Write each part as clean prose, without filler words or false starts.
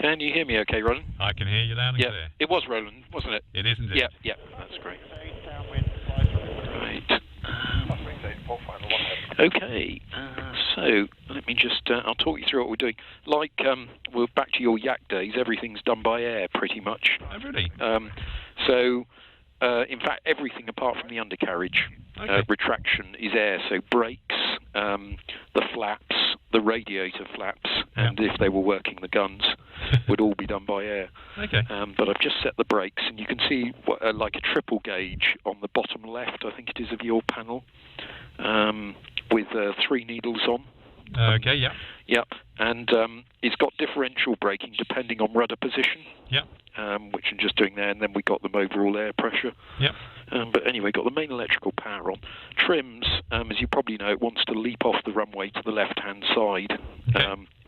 Can you hear me okay, Roland? I can hear you loud and clear. It was Roland, wasn't it? It is indeed. Yeah, that's great. Right. Okay, so let me just, I'll talk you through what we're doing. Like, we're back to your yak days, everything's done by air pretty much. Oh, really? In fact, everything apart from the undercarriage Okay. retraction is air, so brakes, the flaps, the radiator flaps, and if they were working, the guns would all be done by air. Okay. But I've just set the brakes, and you can see like a triple gauge on the bottom left, I think it is, of your panel, with 3 needles on. Okay, yeah. Yep, and it's got differential braking depending on rudder position. Yeah. Which I'm just doing there, and then we got them overall air pressure. Yep. But anyway, got the main electrical power on. Trims, as you probably know, it wants to leap off the runway to the left-hand side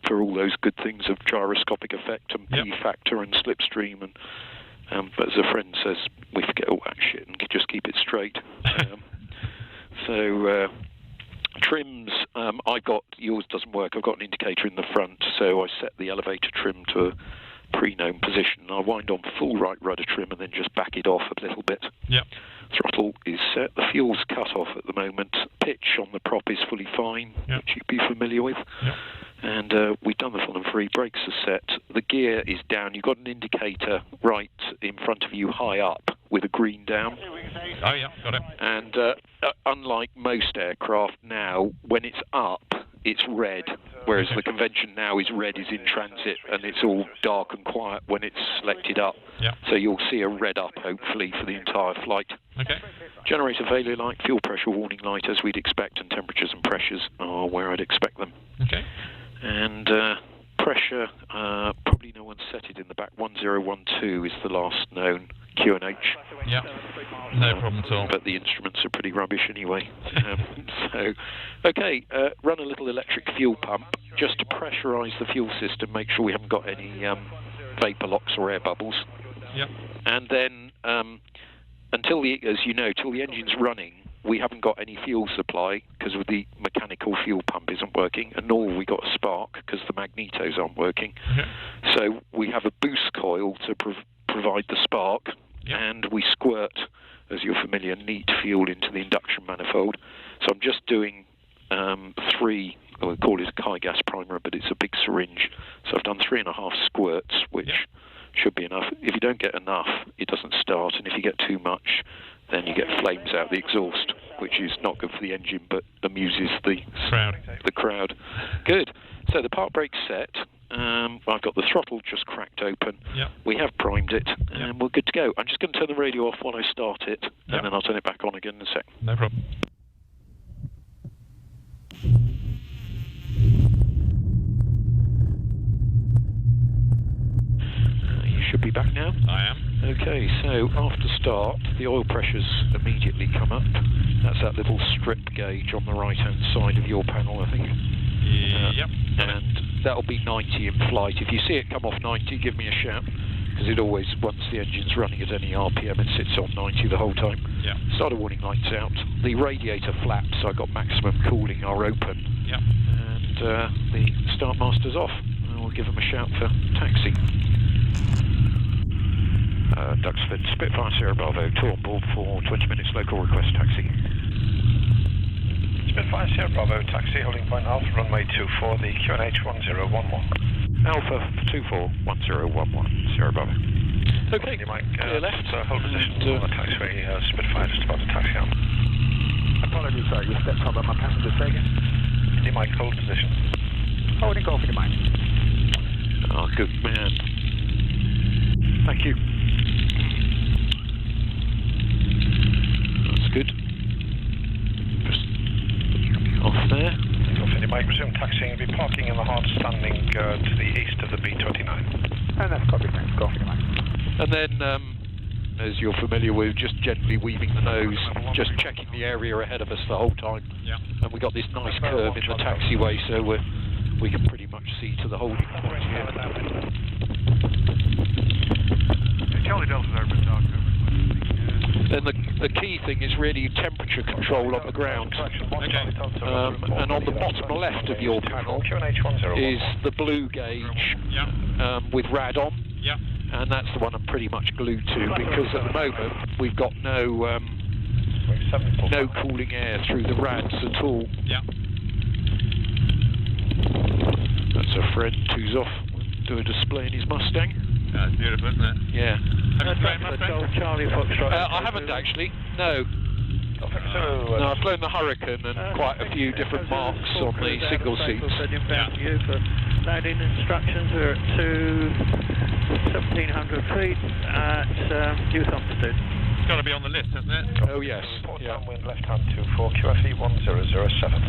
for all those good things of gyroscopic effect and P-factor and slipstream. And but as a friend says, we forget all that shit and just keep it straight. Trims, I got, yours doesn't work, I've got an indicator in the front, so I set the elevator trim to a pre-known position. I wind on full right rudder trim and then just back it off a little bit. Yep. Throttle is set, the fuel's cut off at the moment, pitch on the prop is fully fine, which you'd be familiar with. Yep. And we've done the full and free, brakes are set, the gear is down, you've got an indicator right in front of you high up with a green down. Oh yeah, got it. And unlike most aircraft now, when it's up, it's red, whereas the convention now is red is in transit and it's all dark and quiet when it's selected up. Yeah. So you'll see a red up, hopefully, for the entire flight. Okay. Generator failure light, fuel pressure warning light, as we'd expect, and temperatures and pressures are where I'd expect them. Okay. And pressure, probably no one set it in the back. 1012 is the last known QNH. Yeah, no problem at all. But the instruments are pretty rubbish anyway. Okay, run a little electric fuel pump just to pressurise the fuel system, make sure we haven't got any vapour locks or air bubbles. Yep. And then, until the, as you know, till the engine's running, we haven't got any fuel supply because the mechanical fuel pump isn't working, and nor have we got a spark because the magnetos aren't working. So we have a boost coil to provide the spark, and we squirt, as you're familiar, neat fuel into the induction manifold. So I'm just doing 3, we call it a Kai gas primer, but it's a big syringe. So I've done 3.5 squirts, which should be enough. If you don't get enough, it doesn't start, and if you get too much, then you get flames out the exhaust, which is not good for the engine, but amuses the crowd. Good. So the park brake's set. I've got the throttle just cracked open. We have primed it, and we're good to go. I'm just going to turn the radio off while I start it, and then I'll turn it back on again in a sec. No problem. You should be back now. I am. Okay, so after start, the oil pressures immediately come up. That's that little strip gauge on the right-hand side of your panel, I think. Yep. And that'll be 90 in flight. If you see it come off 90, give me a shout, because it always, once the engine's running at any RPM, it sits on 90 the whole time. Starter warning lights out. The radiator flaps, I got maximum cooling, are open. And the start master's off. We'll give them a shout for taxi. Duxford, Spitfire Sierra Bravo, 2 on board for 20 minutes, local request taxi. Spitfire Sierra Bravo, taxi, holding point Alpha, runway 24, the QNH 1011. Alpha 241011, Sierra Bravo. Okay, clear left. Hold position on the taxiway, Spitfire just about to taxi out. Apologies, sir, you stepped on my passenger second. Indy Mike, hold position. Holding go for the mic. Oh, good man. Thank you. That's good. Just off there. Indy Mike, resume taxiing. Be parking in the hard standing to the east of the B29. And that's copy, thanks. Go for the mic. And then, as you're familiar with, just gently weaving the nose, just checking the area ahead of us the whole time. And we got this nice curve in the taxiway, so we can pretty much see to the holding point here. Charlie Delta's over at Dark. Then the key thing is really temperature control on the ground. And on the bottom left of your panel is the blue gauge with rad on. Yeah. And that's the one I'm pretty much glued to, because at the moment we've got no cooling air through the rads at all. Yeah. That's a friend who's off do a display in his Mustang. That's beautiful, isn't it? Yeah. Have you flown Mustang? Charlie Foxtrot. I haven't actually. No. No, I've flown the Hurricane and quite a few different marks on the single seats. Inbound to you for landing instructions. We're at 1700 feet at Youth Altitude. It's got to be on the list, hasn't it? Oh yes. Yeah. Wind left hand 24, QFE 1007.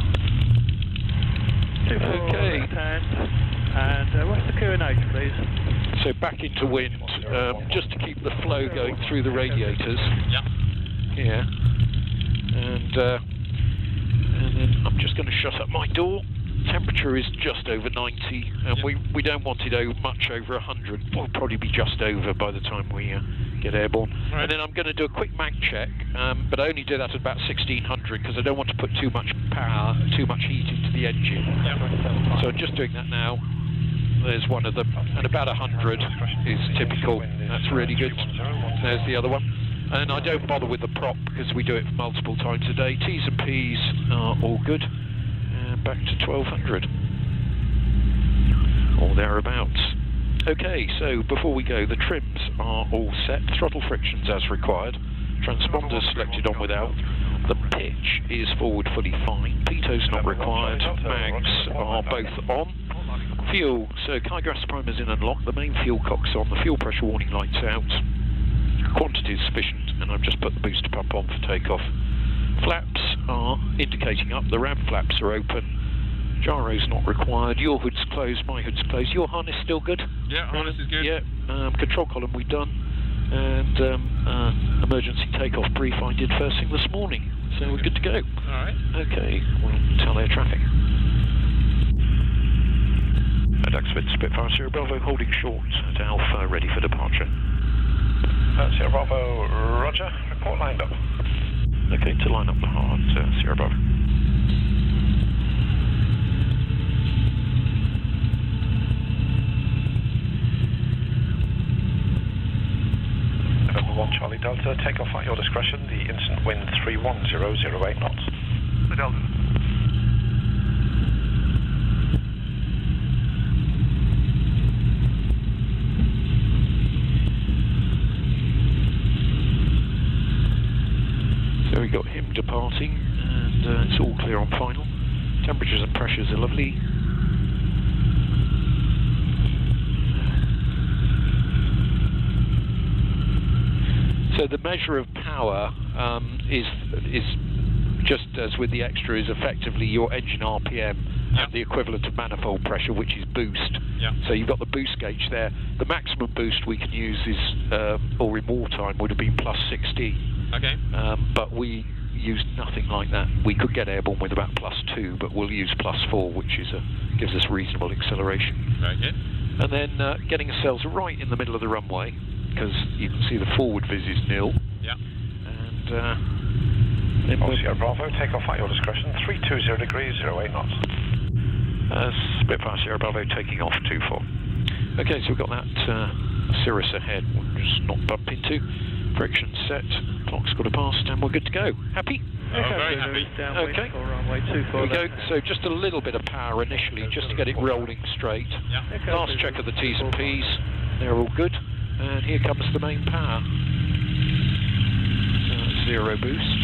24 Okay. left hand. And what's the QNH, please? So back into wind, just to keep the flow going through the radiators. Yeah. Yeah. And then I'm just going to shut up my door. Temperature is just over 90, and we don't want it much over 100. We'll probably be just over by the time we get airborne. Right. And then I'm going to do a quick mag check, but I only do that at about 1600 because I don't want to put too much power, too much heat into the engine. Yeah. So I'm just doing that now. There's one of them, and about 100 is typical. That's really good. There's the other one. And I don't bother with the prop because we do it multiple times a day. T's and P's are all good. And back to 1200. Or thereabouts. Okay, so before we go, the trims are all set. Throttle frictions as required. Transponders selected on without. The pitch is forward fully fine. Pito's not required. Mags are both on. Fuel, so car gas primer's in and locked. The main fuel cock's on. The fuel pressure warning light's out. Quantity is sufficient, and I've just put the booster pump on for takeoff. Flaps are indicating up. The ram flaps are open. Gyro's not required. Your hood's closed. My hood's closed. Your harness still good? Yeah, harness is good. Yeah. Control column we've done, and emergency takeoff brief I did first thing this morning. So we're good to go. All right. Okay. We'll tell air traffic. MkIX Spitfire Sierra Bravo holding short at Alpha, ready for departure. Sierra Bravo, roger. Report lined up. Okay, to line up the hard Sierra Bravo. November 1 Charlie Delta, take off at your discretion. The instant wind 31008 knots. The Delta. So we got him departing, and it's all clear on final. Temperatures and pressures are lovely. So the measure of power is just as with the extra, is effectively your engine RPM and the equivalent of manifold pressure, which is boost. Yeah. So you've got the boost gauge there. The maximum boost we can use is, or in wartime, would have been plus 60. Okay. But we used nothing like that. We could get airborne with about plus 2, but we'll use plus 4, which is gives us reasonable acceleration. Very good. And then getting ourselves right in the middle of the runway, because you can see the forward vis is nil. Yeah. And then Sierra Bravo, take off at your discretion. 320 degrees, 08 knots. Spitfire Sierra Bravo taking off 24. Okay, so we've got that Cirrus ahead. We'll just not bump into. Friction set, clock's got a past, and we're good to go. Happy? Oh, very happy. Okay. Here we go. So just a little bit of power initially, just to get it rolling straight. Yeah. Last check of the T's and P's. They're all good. And here comes the main power. Zero boost.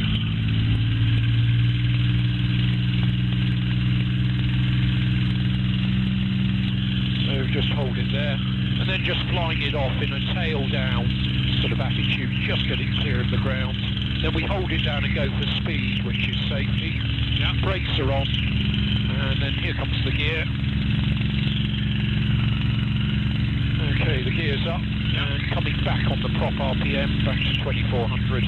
So just hold it there. And then just flying it off in a tail down sort of attitude, just get it clear of the ground. Then we hold it down and go for speed, which is safety. Yeah. Brakes are on. And then here comes the gear. Okay, the gear's up. And coming back on the prop RPM, back to 2400.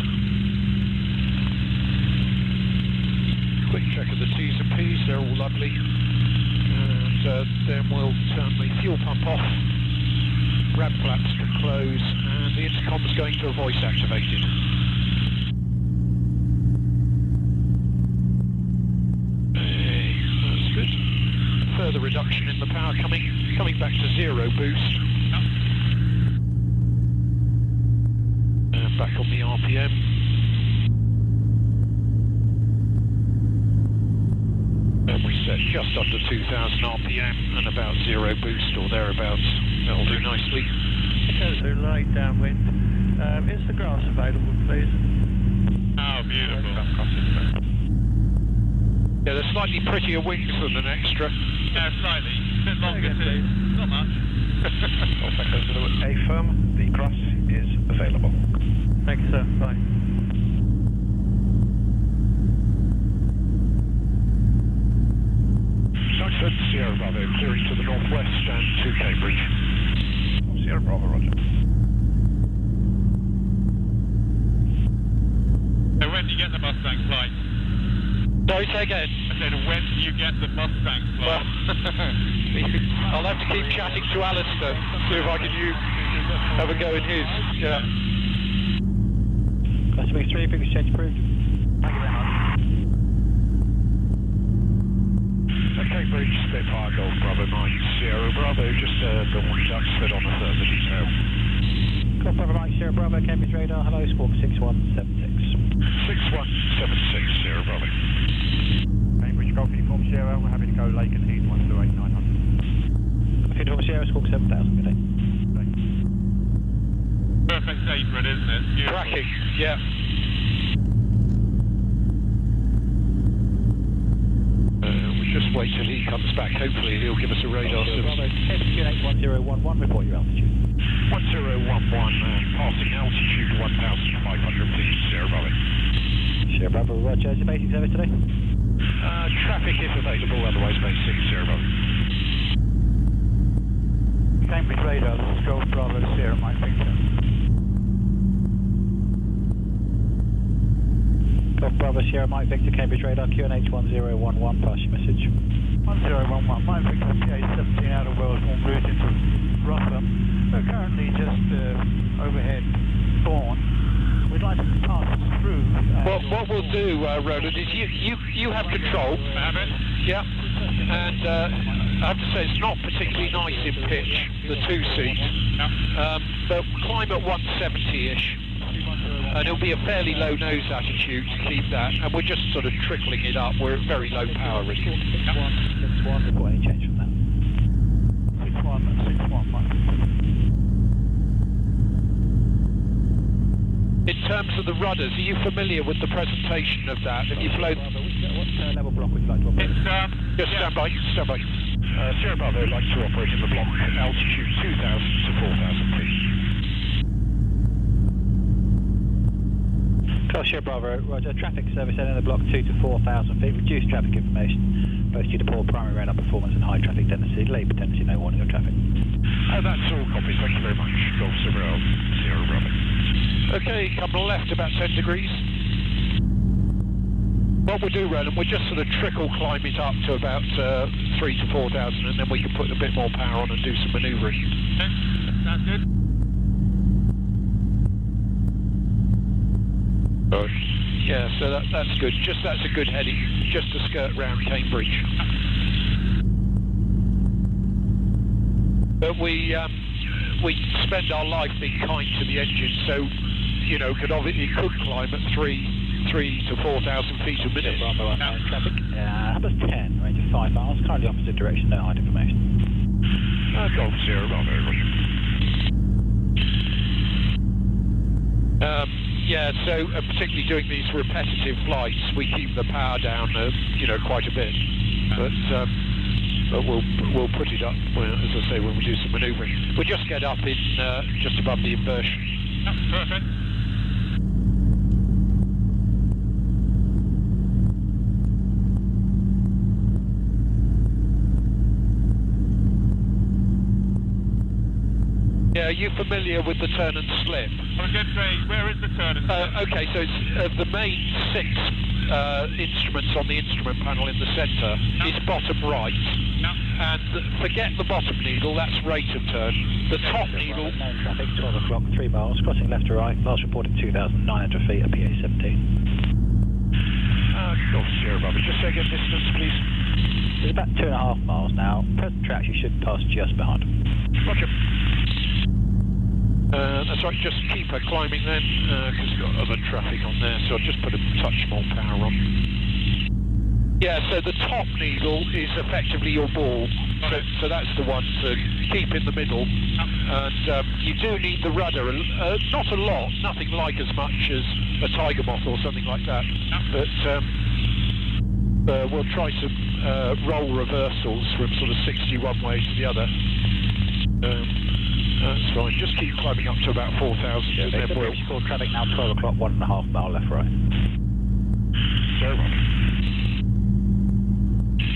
Quick check of the T's and P's, they're all lovely. And then we'll turn the fuel pump off. Ram flaps can close, and the intercom's going to a voice activated. further reduction in the power coming back to 0 boost. Back on the RPM. And we set just under 2,000 RPM and about 0 boost or thereabouts. That'll do nicely. Okay, so light downwind. Is the grass available, please? Oh, beautiful. Yeah, they're slightly prettier wings than an extra. Yeah, slightly. A bit longer too. Not much. A firm, the grass is available. Thank you, sir. Bye. Saxford, Sierra Bravo, clearing to the northwest and to Cambridge. Sierra Bravo, roger. So when do you get the Mustang flight? Sorry, say again. I said, when do you get the Mustang flight? I'll have to keep chatting to Alistair, see if I can have a go in his. Yeah. Customer 3, big exchange approved. Thank you very much. Cambridge, Spitfire, Golf Bravo, Mike, Sierra Bravo, just the warning ducks slid on a further detail. Golf Bravo, Mike, Sierra Bravo, Cambridge radar, hello, squawk 6176. 6176, Sierra Bravo. Cambridge, Golf Uniform Sierra, we're happy to go Lake and Heath 128 900. Golf Uniform Sierra, squawk 7000, good day. Perfect day for it, isn't it? Beautiful. Cracking, yeah. We just wait till he comes back. Hopefully he'll give us a radar service. Bravo, SQ8 1011, report your altitude. 1011, passing altitude 1,500 feet, Sierra Bravo. Sierra Bravo, roger. Is the basic service today? Traffic if available, otherwise basic, Sierra Bravo. Cambridge radar, this is Golf Bravo, Sierra Mike Victor. Golf Bravo, Sierra Mike Victor, Cambridge radar, QNH 1011, pass your message. 1011, Mike Victor, PA17 out of Wales, en route into Rotham. We're currently just overhead Bourne. We'd like to pass through. Well, what we'll do, Roland, is you have control. Have it? Yeah. And I have to say it's not particularly nice in pitch, the 2-seat. Yeah. But climb at 170-ish. And it'll be a fairly low nose attitude to keep that. And we're just sort of trickling it up. We're at very low power really. 61, report any change from that. 61, Mike. In terms of the rudders, are you familiar with the presentation of that? Have you flown? What level block would you like to operate? It's, Just yeah. stand by. Sierra Bravo would like to operate in the block altitude 2,000 to 4,000 feet. Golf Sierra Bravo, roger. Traffic service end in the block 2 to 4,000 feet. Reduced traffic information, both due to poor primary radar performance and high traffic density. Delay potentially, no warning of traffic. That's all copies. Thank you very much. Golf Sierra Bravo. Okay, come left about 10 degrees. What we'll do, Roland, we'll just sort of trickle climb it up to about 3 to 4,000 and then we can put a bit more power on and do some manoeuvring. Okay, sounds good. Yeah, so that's good. That's a good heading, just to skirt round Cambridge. But we spend our life being kind to the engine, so you know, it could climb at 3 to 4,000 feet a minute. Bravo, unknown traffic. Numbers 10, range of 5 miles, currently opposite direction, no height information. Golf Sierra Bravo, roger. Yeah, so particularly doing these repetitive flights, we keep the power down, you know, quite a bit. But we'll put it up, as I say, when we do some manoeuvring. We'll just get up in just above the inversion. That's perfect. Yeah, are you familiar with the turn and slip? I was going to say, where is the turn and slip? Okay, so it's the main 6 instruments on the instrument panel in the centre is bottom right. And forget the bottom needle, that's rate of turn. The top needle... Known traffic, 12 o'clock, 3 miles, crossing left to right, last reported 2,900 feet at PA17. Golf Sierra Bravo, just say again distance, please. It's about 2.5 miles now. Present tracks, you should pass just behind them. Roger. That's right, just keep her climbing then, because we've got other traffic on there, so I'll just put a touch more power on. Yeah, so the top needle is effectively your ball, so that's the one to keep in the middle. And you do need the rudder, not a lot, nothing like as much as a Tiger Moth or something like that, but we'll try some roll reversals from sort of 60 one way to the other. That's fine, just keep climbing up to about 4,000 and then we'll... Score traffic now 12 o'clock, 1.5 mile left, right.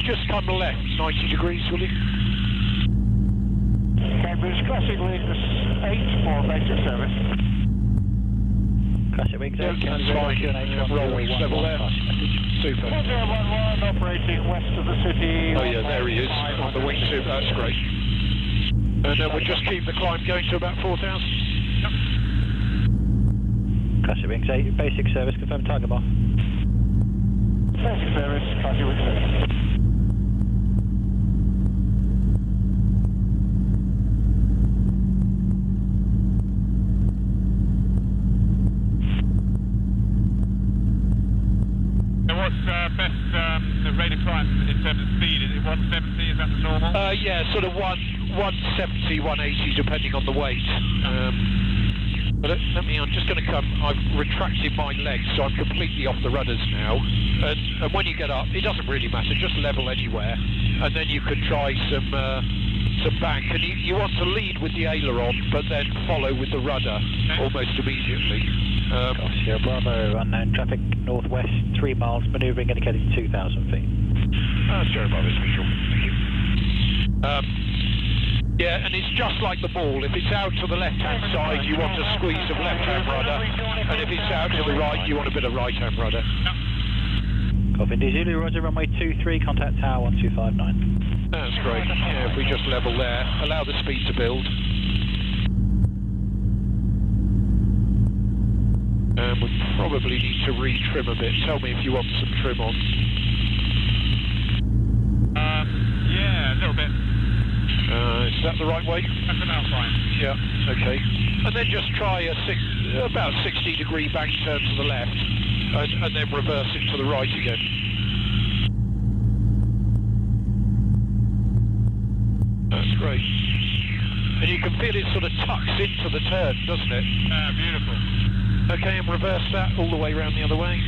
Just come left, 90 degrees, will you? Cambridge Classic Wings 8 for basic service. Classic Wings 8, that's fine, rolling level there. Super. 1011 operating west of the city. Oh yeah, there he is, on the wingsuit, that's great. And then we'll just keep the climb going to about 4,000. Classic Wings 8, basic service, confirm Tiger Moth. Basic service, Classic Wings 8. The rate of climb in terms of speed, is it 170, is that the normal? Yeah, sort of 170, 180 depending on the weight. But let me, I'm just going to come, I've retracted my legs so I'm completely off the rudders now. And when you get up, it doesn't really matter, just level anywhere. And then you could try some bank. And you want to lead with the aileron, but then follow with the rudder almost immediately. Sierra Bravo, unknown traffic northwest, 3 miles, manoeuvring indicated 2,000 feet. Sierra Bravo, visual. Thank you. Yeah, and it's just like the ball. If it's out to the left-hand side, you want a squeeze of left-hand rudder. And if it's out to the right, you want a bit of right-hand rudder. Copy, Indy Zulu, Roger, runway 23, contact tower 1259. That's great. Yeah, if we just level there, allow the speed to build. And we probably need to re-trim a bit. Tell me if you want some trim on. Yeah, a little bit. Is that the right way? That's about fine. Yeah, okay. And then just try about 60 degree bank turn to the left, and then reverse it to the right again. That's great. And you can feel it sort of tucks into the turn, doesn't it? Beautiful. Okay, and reverse that all the way around the other way.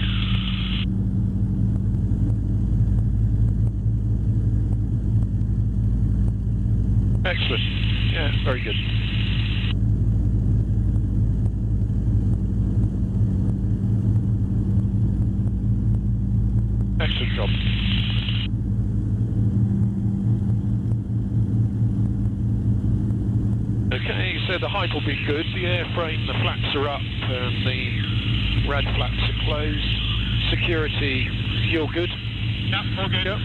Excellent. Yeah, very good. Excellent job. Okay, so the height will be good. The airframe, the flaps are up, and the rad flaps are closed. Security, fuel good? Yep, all good. Yep.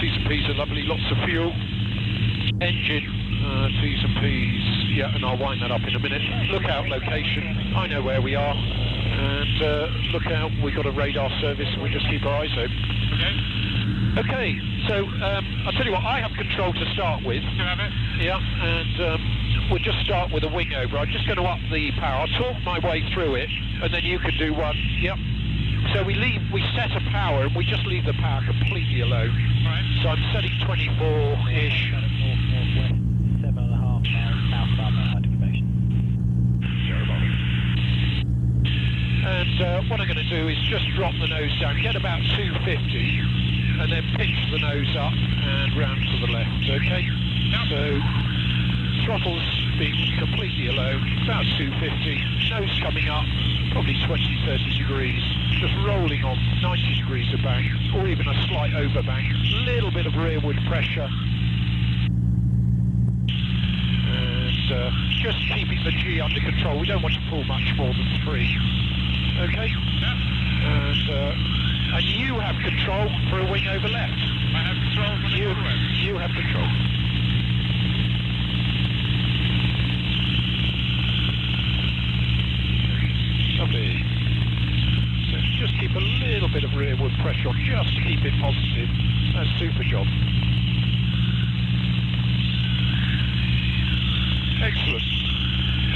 T's and P's are lovely, lots of fuel. Engine, T's and P's, yeah, and I'll wind that up in a minute. Lookout location, I know where we are. And look out, we've got a radar service and we just keep our eyes open. Okay, so I'll tell you what, I have control to start with. You have it? Yeah, and we'll just start with a wing over. I'm just going to up the power. I'll talk my way through it, and then you can do one. Yep. So we set a power, and we just leave the power completely alone. Right. So I'm setting 24-ish. Northwest, 7.5 miles southbound height information. And what I'm going to do is just drop the nose down, get about 250, and then pinch the nose up and round to the left, okay? Yep. So throttle's being completely alone, about 250, nose coming up, probably 20-30 degrees, just rolling on 90 degrees of bank, or even a slight overbank, little bit of rearward pressure. And just keeping the G under control, we don't want to pull much more than 3. Okay? Yep. And you have control for a wing over left. I have control for the forward. You have control. Lovely. So just keep a little bit of rearward pressure on, just to keep it positive. That's super job.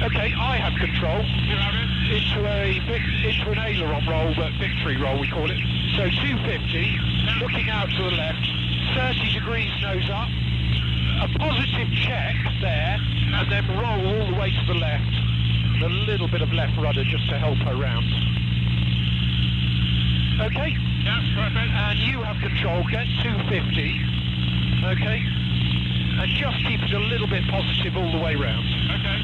Okay, I have control. You have it? Into an aileron roll, but victory roll we call it. So 250, looking out to the left, 30 degrees nose up, a positive check there, and then roll all the way to the left. And a little bit of left rudder just to help her round. Okay? Yeah, perfect. And you have control, get 250. Okay? And just keep it a little bit positive all the way round. Okay.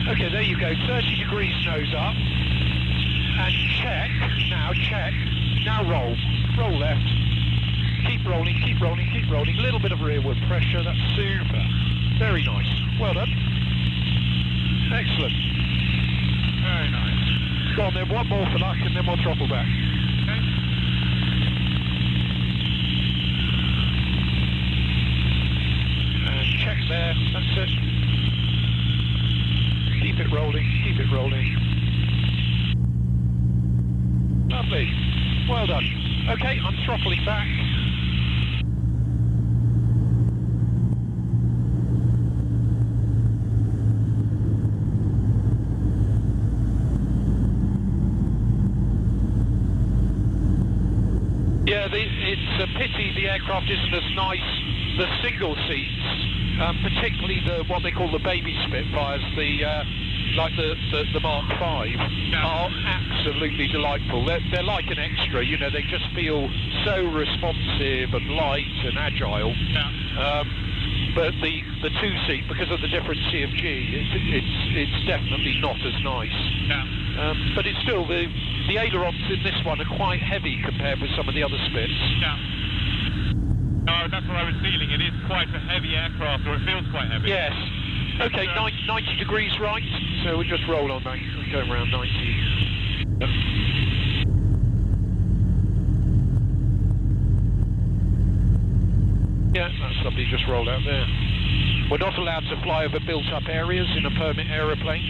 Okay, there you go, 30 degrees nose up. And check, now roll. Roll left. Keep rolling, keep rolling, keep rolling. A little bit of rearward pressure, that's super. Very nice. Well done. Excellent. Very nice. Go on then, one more for luck and then we'll throttle back. Okay. And check there, that's it. Keep it rolling, keep it rolling. Lovely. Well done. Okay, I'm throttling back. Yeah, it's a pity the aircraft isn't as nice. The single seats, particularly what they call the baby Spitfires, like the Mark V, are absolutely delightful. They're like an extra, you know. They just feel so responsive and light and agile. Yeah. But the two-seat, because of the different CFG, it's definitely not as nice. Yeah. But it's still the ailerons in this one are quite heavy compared with some of the other Spits. Yeah. No, that's what I was feeling. It is quite a heavy aircraft, or it feels quite heavy. Yes. Okay, 90 degrees right, so we'll just roll on that. We're going around 90. Yep. Yeah, that's lovely, just rolled out there. We're not allowed to fly over built-up areas in a permit aeroplane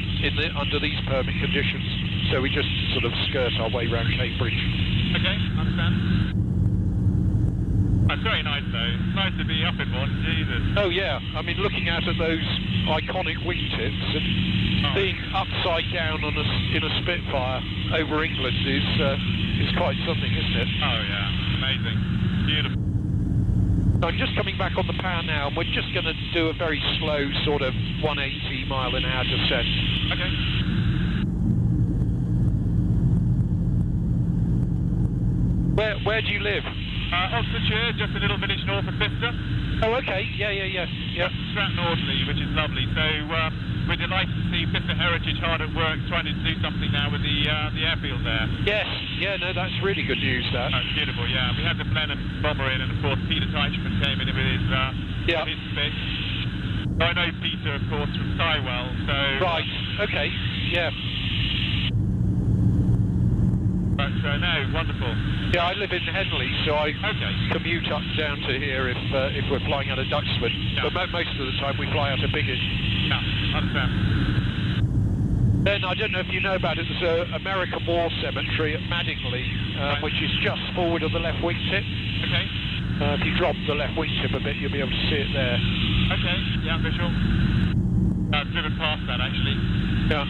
under these permit conditions, so we just sort of skirt our way around Cambridge. Okay, understand. That's very nice though. It's nice to be up in one, Jesus. Oh yeah, I mean looking out at those iconic wingtips and being upside down in a Spitfire over England is quite something, isn't it? Oh yeah, amazing. Beautiful. I'm just coming back on the power now, and we're just going to do a very slow sort of 180 mile an hour descent. Okay. Where do you live? Oxfordshire, just a little village north of Bicester. Oh, okay. Yeah. Stratton Audley, which is lovely. So we're delighted to see Bicester Heritage hard at work trying to do something now with the airfield there. Yes. Yeah, no, that's really good news, that. That's beautiful, yeah. We had the Blenheim bomber in, and of course Peter Teichmann came in with his Spit. So I know Peter, of course, from Skywell, so... Right, okay, yeah. But no, wonderful. Yeah, I live in Henley, so I commute up down to here if we're flying out of Duxford. Yeah. But most of the time we fly out of Biggin. Yeah, understand. Then, I don't know if you know about it, there's an American War Cemetery at Madingley, which is just forward of the left wingtip. Okay. If you drop the left wingtip a bit, you'll be able to see it there. Okay, yeah, visual. I've driven past that, actually. Yeah.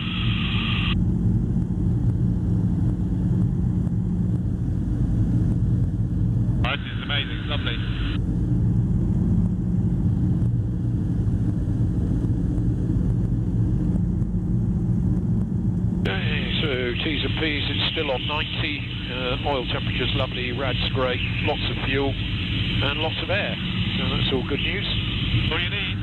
Oh, this is amazing, it's lovely. So T's and P's, it's still on 90, oil temperature's lovely, rad's great, lots of fuel and lots of air, so that's all good news. All you need.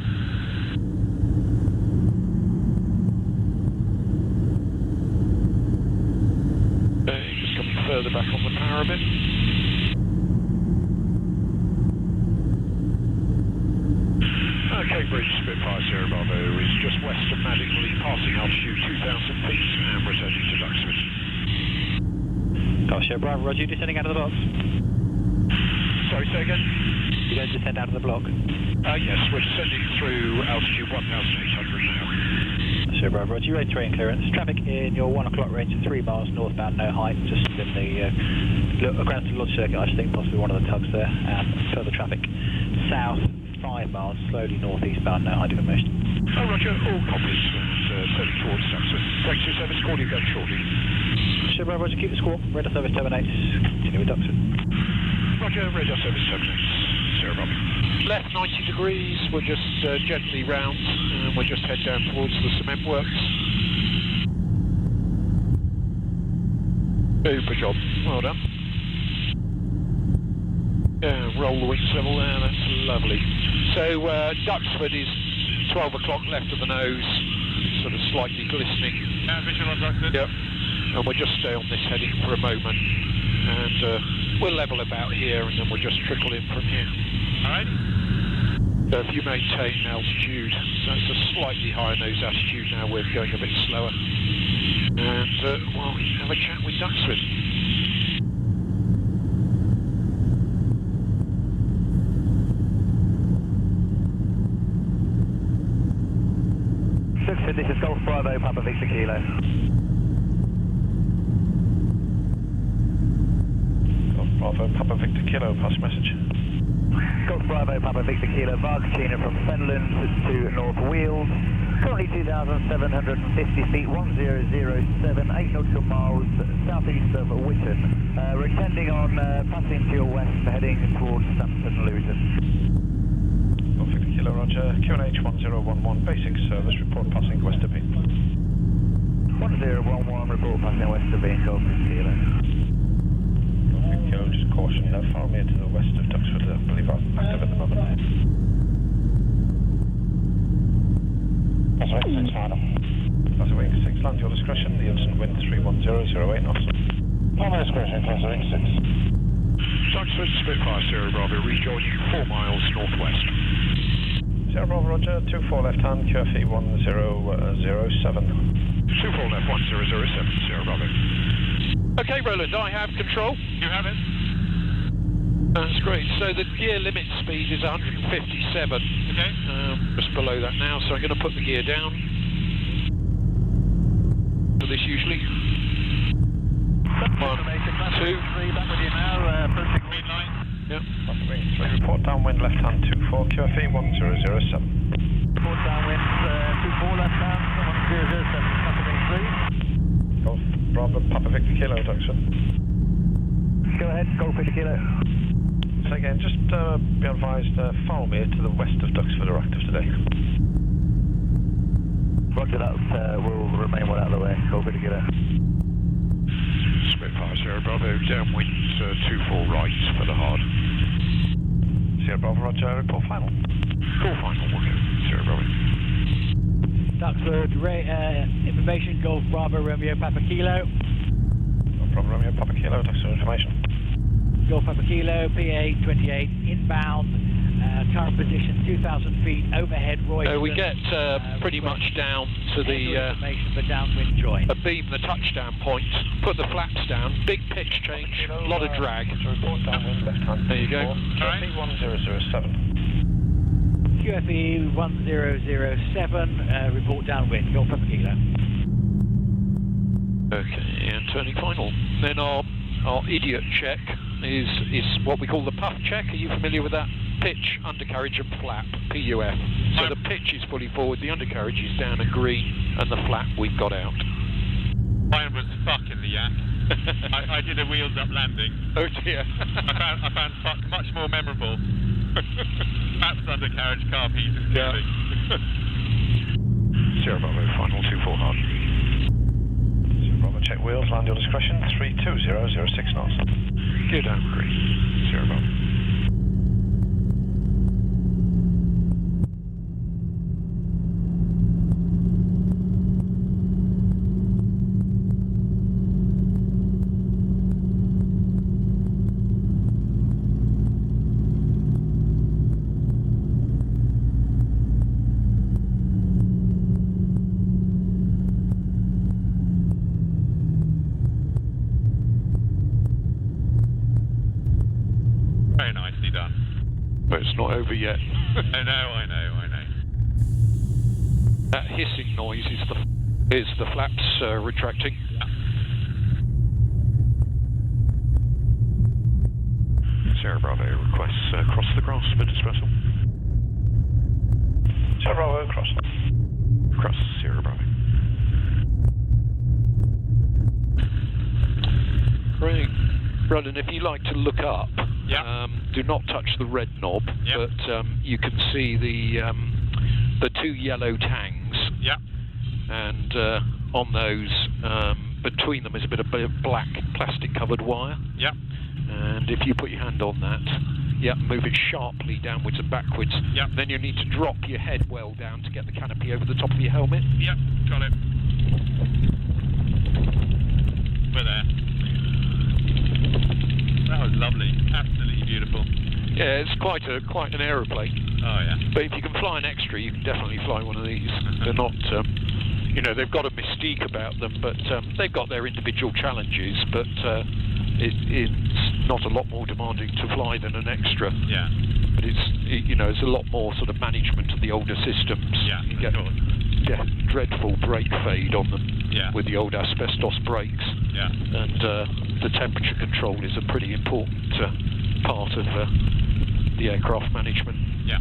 Just coming further back on the power a bit. Cambridge Spitfire Sierra Bravo is just west of Madingley, passing altitude 2,000 feet and returning to Duxford. Sierra Bravo, Roger, descending out of the box. Sorry, say again? You're going to descend out of the block? Yes, we're descending through altitude 1,800 now. Sierra Bravo, Roger, road terrain clearance. Traffic in your 1 o'clock range of 3 miles northbound, no height, just in the Grand Lodge circuit, I think, possibly one of the tugs there. Further traffic south 5 miles, slowly northeastbound now, high information. Oh, roger, all copies and turning towards Duxford. Taxi service, call you again shortly. Sierra Bravo, roger, keep the score. Radar service terminates. Continue with Duxford. Roger, radar service terminates. Sierra Bravo. Left 90 degrees, we'll just gently round, and we'll just head down towards the cement works. Super job, well done. Yeah, roll the wings level there, that's lovely. So Duxford is 12 o'clock left of the nose, sort of slightly glistening. Visual on Duxford. Yep. And we'll just stay on this heading for a moment, and we'll level about here, and then we'll just trickle in from here. Alright. So if you maintain altitude, that's a slightly higher nose attitude now, we're going a bit slower. And we'll have a chat with Duxford. Duxford, this is Golf Bravo, Papa Victor Kilo. Golf Bravo, Papa Victor Kilo, pass message. Golf Bravo, Papa Victor Kilo, Vargatina from Fenland to North Wheels. Currently 2,750 feet, 1007, 8 nautical miles southeast of Witten. We're intending on passing to your west, heading towards Stamford and Luton. Golf Victor Kilo, roger. QNH 1011, basic service, report passing west of Bean. 1011, report passing west of Bean, Golf Victor Kilo. Golf Victor Kilo, just caution, far near to the west of Duxford, I believe I'm active at the moment. That's right, 6 final. That's wing 6, land your discretion, the instant wind 31008 knots. On my discretion, class wing 6. Duxford, Spitfire, Sierra Bravo, rejoin you 4 miles northwest. Sierra Bravo, roger, 24 left hand, QFE 1007. 24 left, 1007, Sierra Bravo. Okay, Roland, I have control. You have it. That's great. So the gear limit speed is 157. Okay. Just below that now, so I'm going to put the gear down. For this usually. 1, 2. Back with you now, approaching Green light. Yep. That's wing 3, report downwind left hand 24, QFE 1007. report downwind, 24 left hand, 1007, Papa Wing 3. Golf Bravo, Papa Victor Kilo, Duxford. Go ahead, Golf Victor Kilo. So again, just be advised, Falmere to the west of Duxford are active today. Roger that, will remain well out of the way, Golf Victor Kilo. Spitfire, Sierra Bravo, downwind 24 right for the hard. Sierra Bravo, roger, report final. Call final, okay, Sierra Bravo. Duxford, information, Golf Bravo, Romeo, Papa Kilo. Golf Bravo, Romeo, Papa Kilo, Duxford information. Golf Papa Kilo, PA 28, inbound, current position 2,000 feet, overhead, Royston. We get pretty much down to the information for downwind join. a beam, the touchdown point, put the flaps down, big pitch change, a lot of drag. Report downwind left hand. There you go. QFE 1007. QFE 1007, report downwind, Golf Papa Kilo. Okay, and turning final. Then our idiot check is what we call the puff check. Are you familiar with that? Pitch, undercarriage and flap, PUF. So the pitch is fully forward, the undercarriage is down and green, and the flap we've got out. Mine was fuck in the yak. I did a wheels up landing. Oh dear. I found fuck much more memorable. Flaps, undercarriage, car piece, Yeah. Sierra Bravo, final 24 hard. Sierra Bravo, check wheels, land your discretion, 32006 knots. Gear down, green. Sierra Bravo. Very nicely done. But it's not over yet. I know. That hissing noise is the flaps retracting. Sierra Bravo requests cross the grass for dispersal. Sierra Bravo, cross. Cross Sierra Bravo. Great. Roland, if you like to look up, do not touch the red knob, but you can see the two yellow tangs. Yeah. And on those, between them is a bit of black plastic-covered wire. Yeah. And if you put your hand on that, move it sharply downwards and backwards. Yeah. Then you need to drop your head well down to get the canopy over the top of your helmet. Yeah, got it. We're there. That was lovely. Absolutely beautiful. Yeah, it's quite an aeroplane. Oh yeah. But if you can fly an extra, you can definitely fly one of these. They're not, they've got a mystique about them, but they've got their individual challenges. But it's not a lot more demanding to fly than an extra. Yeah. But it's a lot more sort of management of the older systems. Yeah, you get dreadful brake fade on them with the old asbestos brakes. Yeah. And the temperature control is a pretty important part of the aircraft management. Yeah.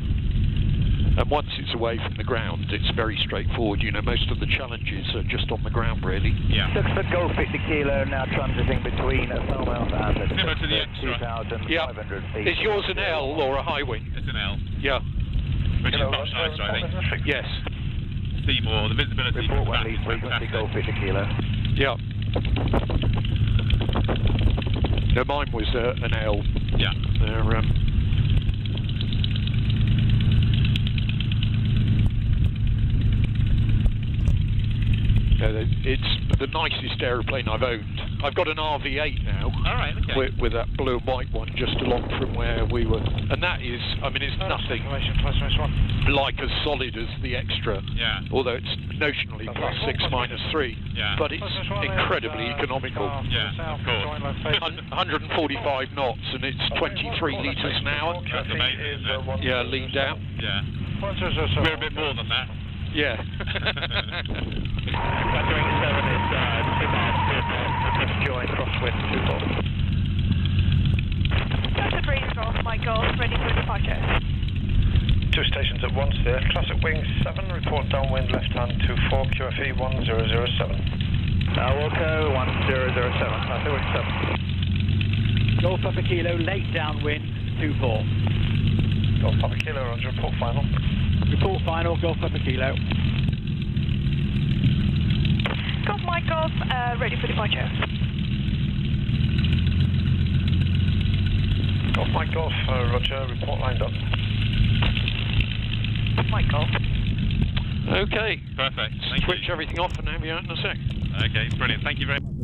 And once it's away from the ground, it's very straightforward. Most of the challenges are just on the ground, really. Yeah. 6 foot Golf 50 kilo, now transiting between Falmouth and the similar to the extra. 2,500 feet. Is yours an L or a high wing? It's an L. Yeah. Which is much nicer, I think. Yes. See more, the visibility Report from the back one lead is frequency, fantastic. Golf 50 kilo. Yeah. No, mine was an L. Yeah. They're, it's the nicest aeroplane I've owned. I've got an RV8 now. All right, okay. With that blue and white one just along from where we were. And that is, it's nothing like as solid as the extra. Yeah. Although it's notionally +6 -3. Yeah. But it's incredibly economical. Yeah, of course. 145 knots and it's 23 litres an hour. That's amazing, isn't it? Yeah, leaned out. Yeah. We're a bit more than that. Yeah. Doing 7 is 2 miles, join crosswind 24. Delta Breeze Golf, my Golf, ready for departure. 2 stations at once there. Classic Wing 7, report downwind left hand 24, QFE 1007. Wilco 1007, Classic Wing 7. Golf Papa Kilo, late downwind 24. Golf Papa Kilo, roger, report final. Report final, Golf Papa Kilo. Golf, my Golf, ready for departure. Golf Mike Golf, roger, report lined up. My Golf. Okay. Perfect. Thank Switch you. everything off and have you out in a sec. Okay, brilliant. Thank you very much.